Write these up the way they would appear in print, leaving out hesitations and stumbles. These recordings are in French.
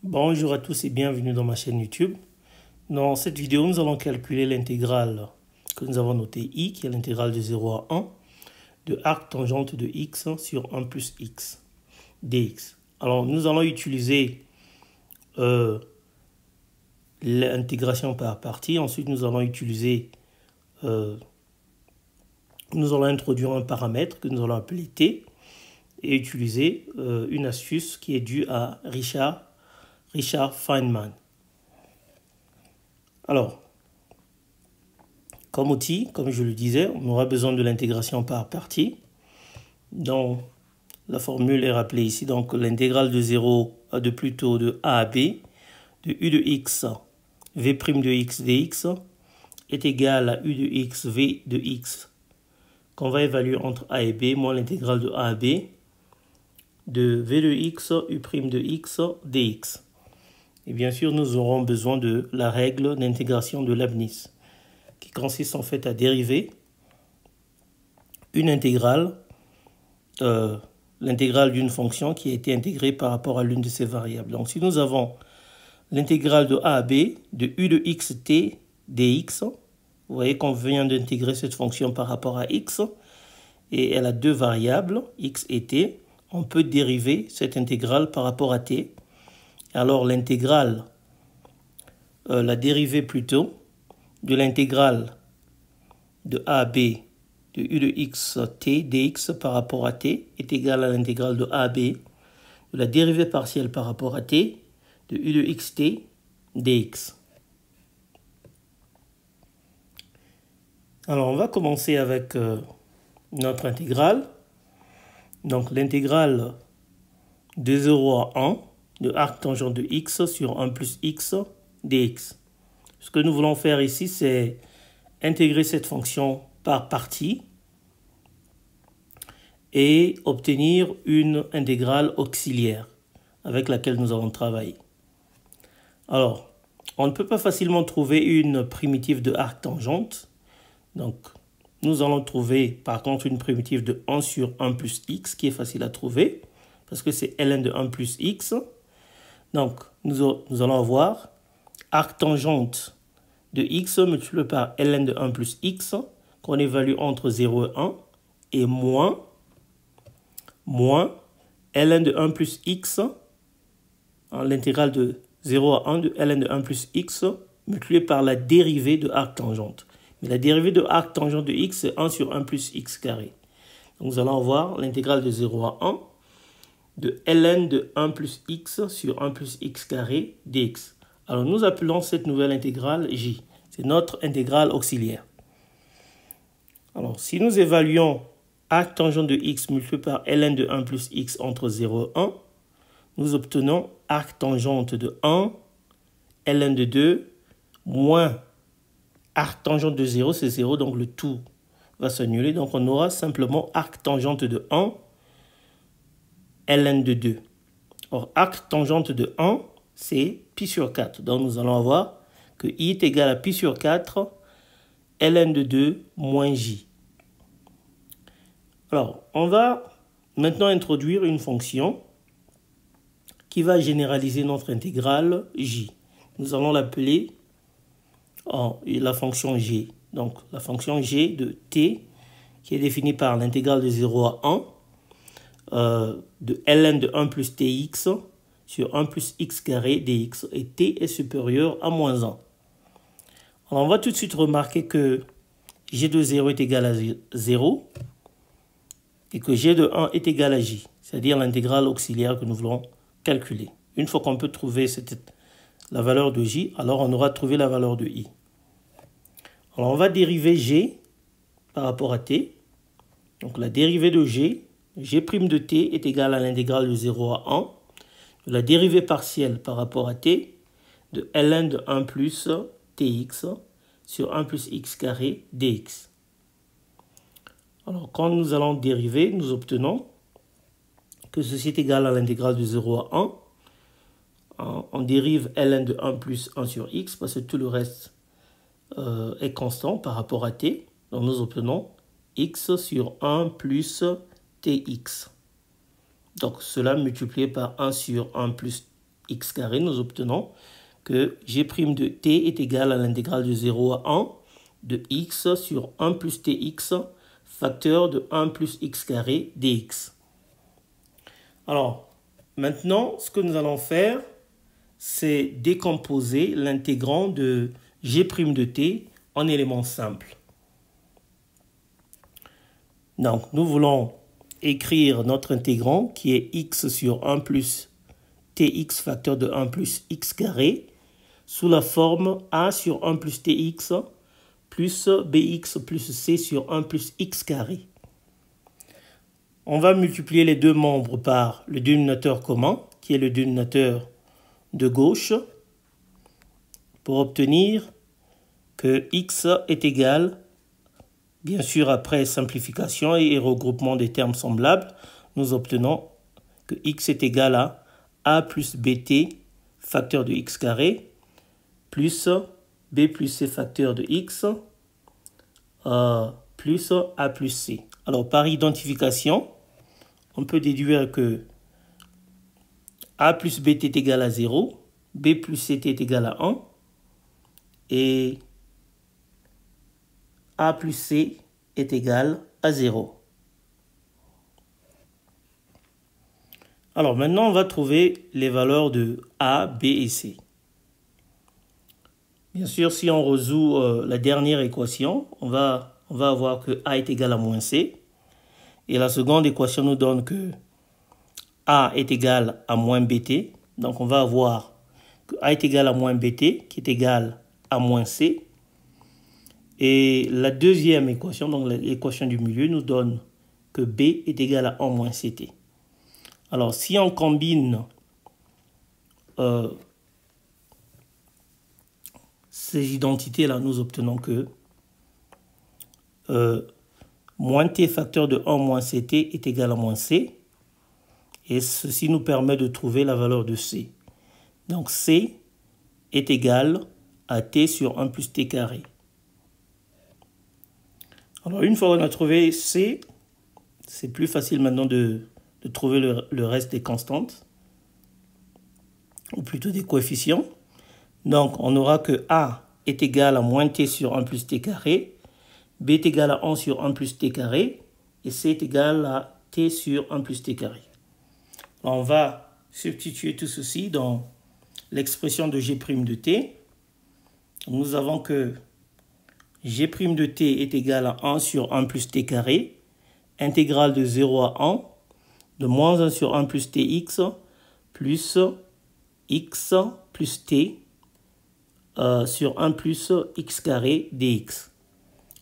Bonjour à tous et bienvenue dans ma chaîne YouTube. Dans cette vidéo, nous allons calculer l'intégrale que nous avons notée I, qui est l'intégrale de 0 à 1, de arc tangente de x sur 1 plus x dx. Alors, nous allons utiliser l'intégration par partie. Ensuite, nous allons introduire un paramètre que nous allons appeler t et utiliser une astuce qui est due à Richard Feynman. Alors, comme outil, comme je le disais, on aura besoin de l'intégration par partie. Donc, la formule est rappelée ici. Donc, l'intégrale de 0 de a à b de u de x v' de x dx est égale à u de x v de x qu'on va évaluer entre a et b moins l'intégrale de a à b de v de x u' de x dx. Et bien sûr, nous aurons besoin de la règle d'intégration de Leibniz, qui consiste en fait à dériver une intégrale, l'intégrale d'une fonction qui a été intégrée par rapport à l'une de ses variables. Donc si nous avons l'intégrale de a à b de u de xt dx, vous voyez qu'on vient d'intégrer cette fonction par rapport à x, et elle a deux variables, x et t, on peut dériver cette intégrale par rapport à t. Alors l'intégrale, la dérivée plutôt, de l'intégrale de a à b de u de x t dx par rapport à t est égale à l'intégrale de a à b de la dérivée partielle par rapport à t de u de xt dx. Alors on va commencer avec notre intégrale. Donc l'intégrale de 0 à 1 de arc tangent de x sur 1 plus x dx. Ce que nous voulons faire ici, c'est intégrer cette fonction par partie et obtenir une intégrale auxiliaire avec laquelle nous allons travailler. Alors, on ne peut pas facilement trouver une primitive de arc tangente. Donc, nous allons trouver par contre une primitive de 1 sur 1 plus x qui est facile à trouver parce que c'est ln de 1 plus x. Donc, nous allons avoir arc tangente de x multiplié par ln de 1 plus x qu'on évalue entre 0 et 1 et moins ln de 1 plus x, l'intégrale de 0 à 1 de ln de 1 plus x multiplié par la dérivée de arc tangente. Mais la dérivée de arc tangente de x, c'est 1 sur 1 plus x carré. Donc, nous allons avoir l'intégrale de 0 à 1 de ln de 1 plus x sur 1 plus x carré dx. Alors, nous appelons cette nouvelle intégrale j. C'est notre intégrale auxiliaire. Alors, si nous évaluons arc tangente de x multiplié par ln de 1 plus x entre 0 et 1, nous obtenons arc tangente de 1, ln de 2, moins arc tangente de 0, c'est 0, donc le tout va s'annuler. Donc, on aura simplement arc tangente de 1, ln de 2. Or, arc tangente de 1, c'est pi sur 4. Donc, nous allons avoir que i est égal à pi sur 4, ln de 2 moins j. Alors, on va maintenant introduire une fonction qui va généraliser notre intégrale j. Nous allons l'appeler la fonction g. Donc, la fonction g de t, qui est définie par l'intégrale de 0 à 1, de ln de 1 plus tx sur 1 plus x carré dx, et t est supérieur à moins 1. Alors, on va tout de suite remarquer que g de 0 est égal à 0 et que g de 1 est égal à j, c'est-à-dire l'intégrale auxiliaire que nous voulons calculer. Une fois qu'on peut trouver la valeur de j, alors on aura trouvé la valeur de i. Alors, on va dériver g par rapport à t. Donc, la dérivée de g' de t est égale à l'intégrale de 0 à 1 de la dérivée partielle par rapport à t de ln de 1 plus tx sur 1 plus x carré dx. Alors, quand nous allons dériver, nous obtenons que ceci est égal à l'intégrale de 0 à 1. On dérive ln de 1 plus 1 sur x parce que tout le reste est constant par rapport à t. Donc, nous obtenons x sur 1 plus tx. Donc, cela multiplié par 1 sur 1 plus x carré, nous obtenons que g' de t est égal à l'intégrale de 0 à 1 de x sur 1 plus tx facteur de 1 plus x carré dx. Alors, maintenant, ce que nous allons faire, c'est décomposer l'intégrand de g' de t en éléments simples. Donc, nous voulons écrire notre intégrand qui est x sur 1 plus tx facteur de 1 plus x carré sous la forme a sur 1 plus tx plus bx plus c sur 1 plus x carré. On va multiplier les deux membres par le dénominateur commun, qui est le dénominateur de gauche, pour obtenir que x est égal, bien sûr après simplification et regroupement des termes semblables, nous obtenons que x est égal à a plus bt facteur de x carré plus b plus c facteur de x plus a plus c. Alors par identification, on peut déduire que a plus bt est égal à 0, b plus ct est égal à 1 et a plus c est égal à 0. Alors maintenant, on va trouver les valeurs de a, b et c. Bien sûr, si on résout la dernière équation, on va avoir que a est égal à moins c. Et la seconde équation nous donne que a est égal à moins bt. Donc on va avoir que a est égal à moins bt, qui est égal à moins c. Et la deuxième équation, donc l'équation du milieu, nous donne que b est égal à 1 moins ct. Alors si on combine ces identités-là, nous obtenons que moins t facteur de 1 moins ct est égal à moins c. Et ceci nous permet de trouver la valeur de c. Donc c est égal à t sur 1 plus t carré. Alors une fois qu'on a trouvé c, c'est plus facile maintenant de trouver le reste des constantes, ou plutôt des coefficients. Donc on aura que a est égal à moins t sur 1 plus t carré, b est égal à 1 sur 1 plus t carré, et c est égal à t sur 1 plus t carré. Alors on va substituer tout ceci dans l'expression de g' de t. Nous avons que g' de t est égal à 1 sur 1 plus t carré, intégrale de 0 à 1, de moins 1 sur 1 plus tx, plus x plus t sur 1 plus x carré dx.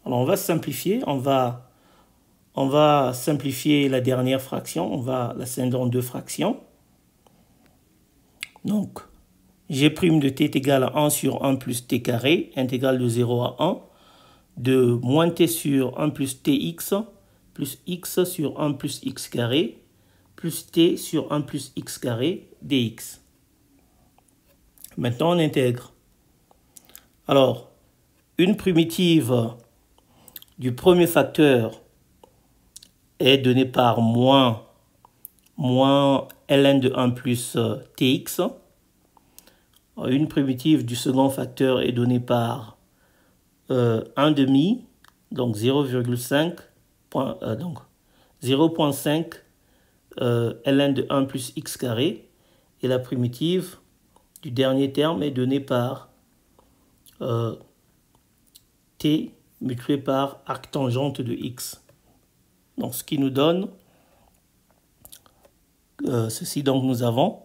Alors on va simplifier, on va simplifier la dernière fraction, on va la scinder en deux fractions. Donc, g' de t est égal à 1 sur 1 plus t carré, intégrale de 0 à 1, de moins t sur 1 plus tx, plus x sur 1 plus x carré, plus t sur 1 plus x carré dx. Maintenant, on intègre. Alors, une primitive du premier facteur est donnée par moins ln de 1 plus tx. Une primitive du second facteur est donnée par 1 demi, donc 0,5 donc 0,5 ln de 1 plus x carré. Et la primitive du dernier terme est donnée par t multiplié par arctangente de x. Donc ce qui nous donne ceci. Donc nous avons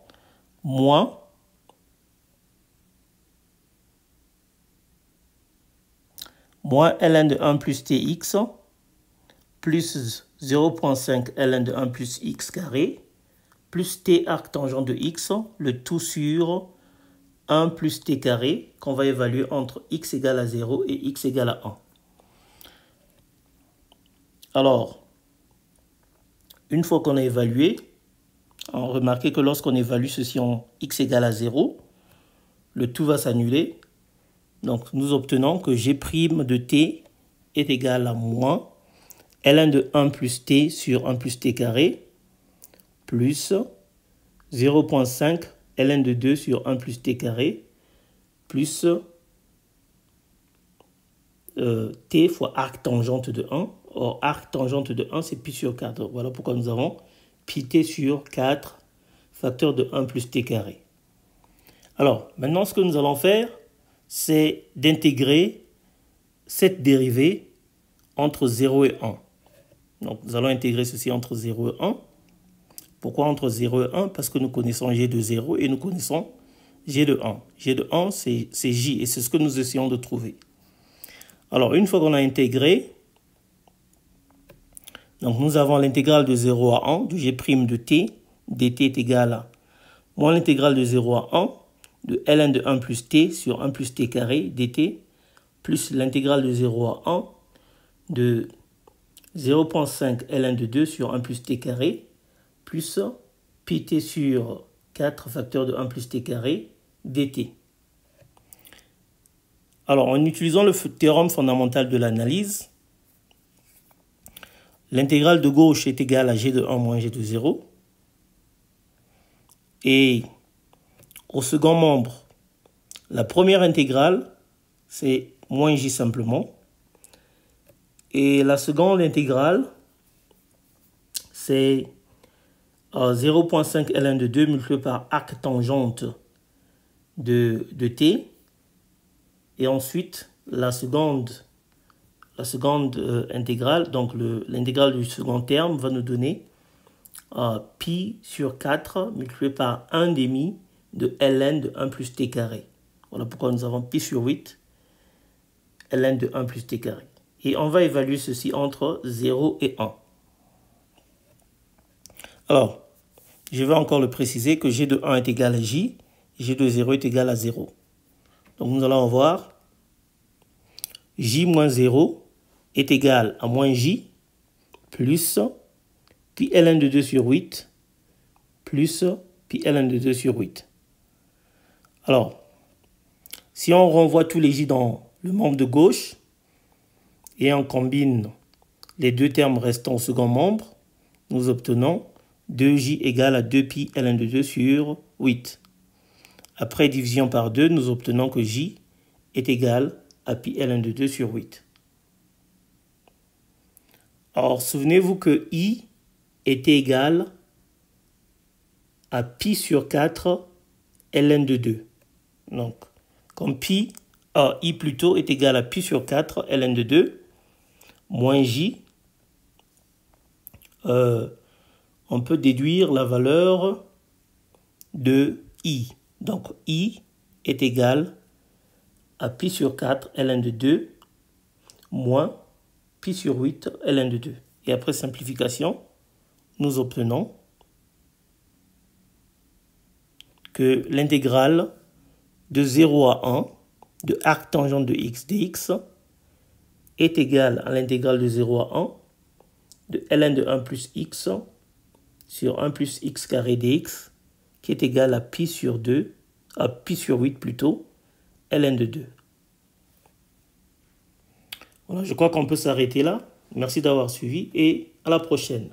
moins ln de 1 plus tx plus 0,5 ln de 1 plus x carré plus t arctangente de x, le tout sur 1 plus t carré qu'on va évaluer entre x égale à 0 et x égale à 1. Alors, une fois qu'on a évalué, on remarque que lorsqu'on évalue ceci en x égale à 0, le tout va s'annuler. Donc, nous obtenons que g' de t est égal à moins ln de 1 plus t sur 1 plus t carré plus 0,5 ln de 2 sur 1 plus t carré plus t fois arc tangente de 1. Or, arc tangente de 1, c'est pi sur 4. Voilà pourquoi nous avons pi t sur 4 facteur de 1 plus t carré. Alors, maintenant, ce que nous allons faire, c'est d'intégrer cette dérivée entre 0 et 1. Donc, nous allons intégrer ceci entre 0 et 1. Pourquoi entre 0 et 1? Parce que nous connaissons g de 0 et nous connaissons g de 1. G de 1, c'est j, et c'est ce que nous essayons de trouver. Alors, une fois qu'on a intégré, donc nous avons l'intégrale de 0 à 1 de g' de t, dt est égal à moins l'intégrale de 0 à 1 de ln de 1 plus t sur 1 plus t carré dt, plus l'intégrale de 0 à 1 de 0,5 ln de 2 sur 1 plus t carré, plus pi t sur 4 facteur de 1 plus t carré dt. Alors, en utilisant le théorème fondamental de l'analyse, l'intégrale de gauche est égale à g de 1 moins g de 0. Et au second membre, la première intégrale, c'est moins j simplement. Et la seconde intégrale, c'est 0,5 ln de 2 multiplié par arc tangente de t. Et ensuite, la seconde intégrale, donc l'intégrale du second terme va nous donner pi sur 4 multiplié par 1 demi de ln de 1 plus t carré. Voilà pourquoi nous avons pi sur 8 ln de 1 plus t carré. Et on va évaluer ceci entre 0 et 1. Alors, je vais encore le préciser que g de 1 est égal à j, g de 0 est égal à 0. Donc nous allons voir j moins 0 est égal à moins j plus pi ln de 2 sur 8 plus pi ln de 2 sur 8. Alors, si on renvoie tous les j dans le membre de gauche et on combine les deux termes restants au second membre, nous obtenons 2j égale à 2pi ln de 2 sur 8. Après division par 2, nous obtenons que j est égal à pi ln de 2 sur 8. Alors, souvenez-vous que i était égal à pi sur 4 ln de 2. Donc, comme i plutôt est égal à pi sur 4 ln de 2 moins j, on peut déduire la valeur de i. Donc, i est égal à pi sur 4 ln de 2 moins pi sur 8 ln de 2. Et après simplification, nous obtenons que l'intégrale de 0 à 1 de arc tangente de x dx est égale à l'intégrale de 0 à 1 de ln de 1 plus x sur 1 plus x carré dx, qui est égal à pi sur 8 plutôt, ln de 2. Voilà, je crois qu'on peut s'arrêter là. Merci d'avoir suivi et à la prochaine.